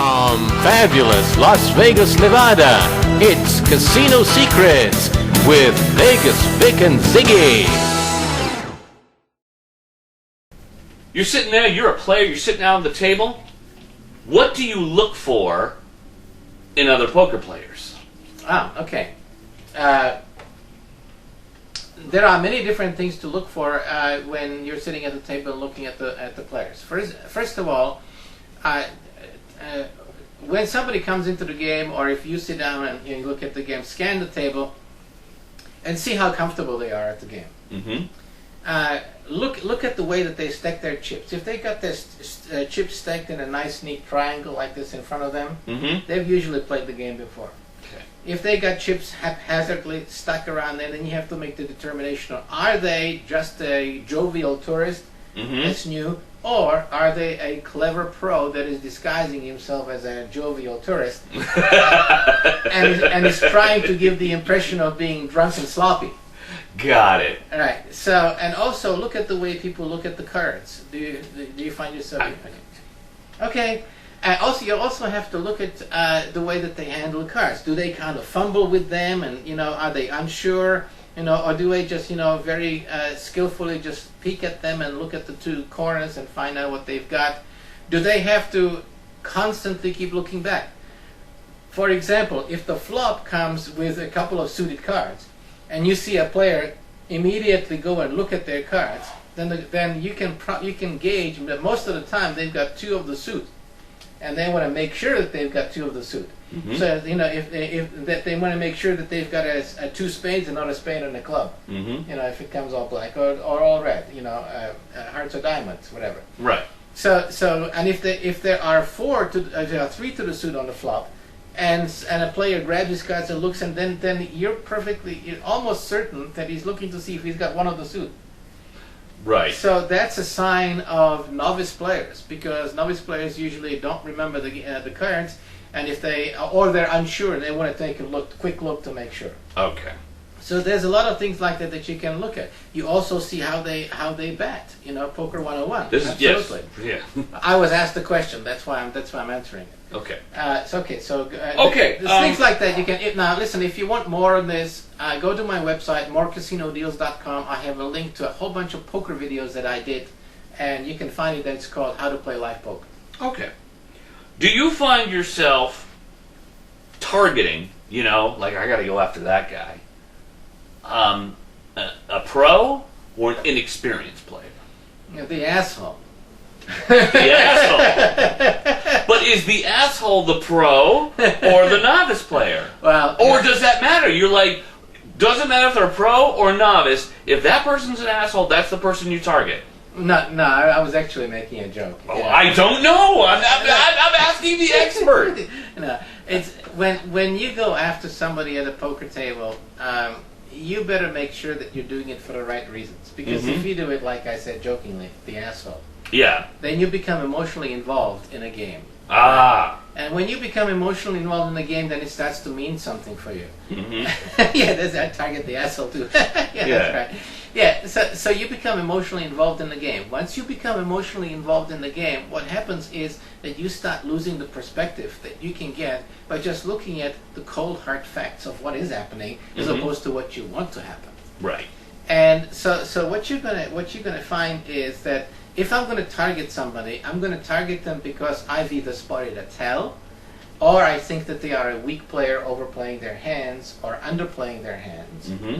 From fabulous Las Vegas, Nevada, it's Casino Secrets with Vegas Vic and Ziggy. You're sitting there, you're a player, you're sitting out on the table. What do you look for in other poker players? Ah, okay. There are many different things to look for when you're sitting at the table and looking at the players. First of all, when somebody comes into the game, or if you sit down and you look at the game, scan the table and see how comfortable they are at the game. Mm-hmm. Look at the way that they stack their chips. If they got their chips stacked in a nice, neat triangle like this in front of them, Mm-hmm. they've usually played the game before. Okay. If they got chips haphazardly stuck around there, then you have to make the determination of, are they just a jovial tourist Mm-hmm. that's new, or are they a clever pro that is disguising himself as a jovial tourist and is trying to give the impression of being drunk and sloppy? Got it. All right. So, and also look at the way people look at the cards. Do you find yourself? Okay. Also, you also have to look at the way that they handle cards. Do they kind of fumble with them, and are they unsure? Or do they just very skillfully just peek at them and look at the two corners and find out what they've got? Do they have to constantly keep looking back? For example, if the flop comes with a couple of suited cards, and you see a player immediately go and look at their cards, then you can gauge that most of the time they've got two of the suit, and they want to make sure that they've got two of the suit. Mm-hmm. So if they want to make sure that they've got a two spades and not a spade and a club. Mm-hmm. If it comes all black or all red, hearts or diamonds, whatever. Right. So and if there are three to the suit on the flop, and a player grabs his cards and looks, and then you're almost certain that he's looking to see if he's got one of the suit. Right. So that's a sign of novice players, because novice players usually don't remember the cards, and if they're unsure, they want to take a quick look to make sure. Okay. So there's a lot of things like that you can look at. You also see how they bat. Poker 101. This is Absolutely. yes. Yeah. I was asked the question. That's why I'm answering it. Okay. It's okay. So Okay, there's things like that you can. Now listen, if you want more on this, go to my website, morecasinodeals.com. I have a link to a whole bunch of poker videos that I did, and you can find it. It's called How to Play Live Poker. Okay. Do you find yourself targeting, like I got to go after that guy, a pro or an inexperienced player? The asshole. The asshole. But is the asshole the pro or the novice player? Well, or does that matter? You're like, doesn't matter if they're pro or novice. If that person's an asshole, that's the person you target. No, I was actually making a joke. Oh, yeah. I don't know. I'm asking the expert. No, it's when you go after somebody at a poker table, you better make sure that you're doing it for the right reasons. Because if you do it, like I said jokingly, the asshole, yeah, then you become emotionally involved in a game. Ah. And when you become emotionally involved in a game, then it starts to mean something for you. Mm-hmm. Yeah, I target the asshole too. Yeah, that's right. Yeah, so you become emotionally involved in the game. Once you become emotionally involved in the game, what happens is that you start losing the perspective that you can get by just looking at the cold hard facts of what is happening, as opposed to what you want to happen. Right. And so what you're gonna find is that if I'm going to target somebody, I'm going to target them because I've either spotted a tell, or I think that they are a weak player overplaying their hands or underplaying their hands. Mm-hmm.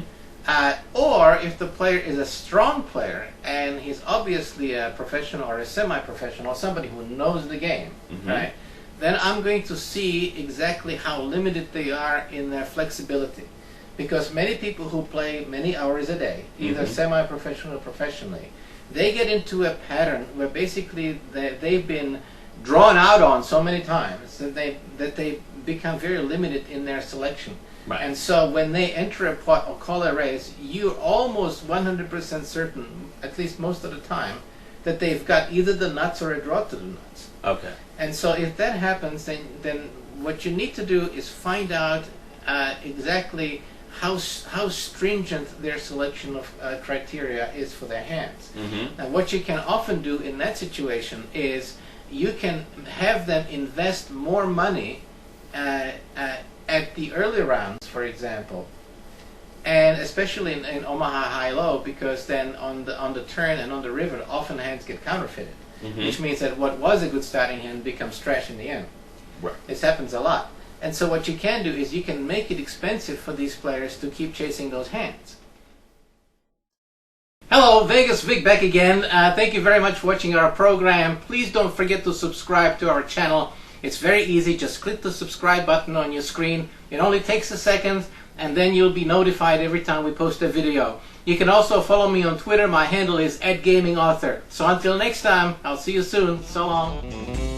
Or if the player is a strong player and he's obviously a professional or a semi-professional, somebody who knows the game, right? Then I'm going to see exactly how limited they are in their flexibility. Because many people who play many hours a day, either semi-professional or professionally, they get into a pattern where basically they've been drawn out on so many times that they become very limited in their selection. Right. And so when they enter a pot or call a race, you're almost 100% certain, at least most of the time, that they've got either the nuts or a draw to the nuts. Okay. And so if that happens, then what you need to do is find out exactly how stringent their selection of criteria is for their hands. And what you can often do in that situation is you can have them invest more money at the early rounds, for example, and especially in Omaha high-low, because then on the turn and on the river, often hands get counterfeited, which means that what was a good starting hand becomes trash in the end. Right. This happens a lot. And so what you can do is you can make it expensive for these players to keep chasing those hands. Hello, Vegas Vic back again. Thank you very much for watching our program. Please don't forget to subscribe to our channel. It's very easy. Just click the subscribe button on your screen. It only takes a second, and then you'll be notified every time we post a video. You can also follow me on Twitter. My handle is @GamingAuthor. So until next time, I'll see you soon. So long.